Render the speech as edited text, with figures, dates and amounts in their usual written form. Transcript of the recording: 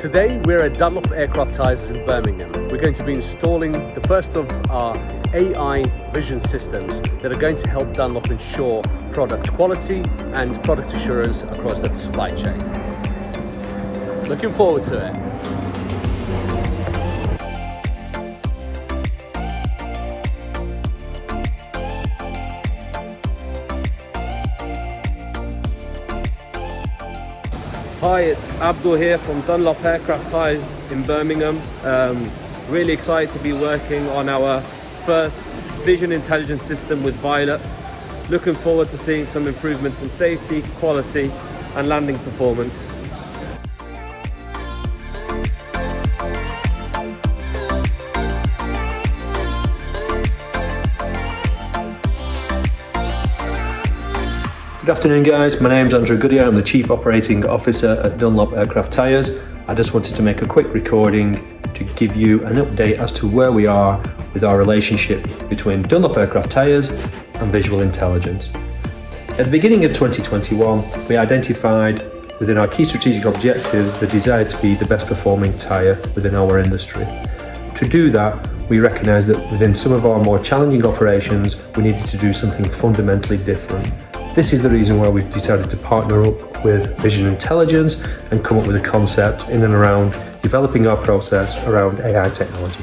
Today we're at Dunlop Aircraft Tyres in Birmingham. We're going to be installing the first of our AI vision systems that are going to help Dunlop ensure product quality and product assurance across the supply chain. Looking forward to it. Hi, it's Abdul here from Dunlop Aircraft Tyres in Birmingham. Really excited to be working on our first vision intelligence system with Violet. Looking forward to seeing some improvements in safety, quality and landing performance. Good afternoon guys, my name's Andrew Goodyear, I'm the Chief Operating Officer at Dunlop Aircraft Tyres. I just wanted to make a quick recording to give you an update as to where we are with our relationship between Dunlop Aircraft Tyres and Visual Intelligence. At the beginning of 2021, we identified within our key strategic objectives the desire to be the best performing tyre within our industry. To do that, we recognised that within some of our more challenging operations, we needed to do something fundamentally different. This is the reason why we've decided to partner up with Vision Intelligence and come up with a concept in and around developing our process around AI technology.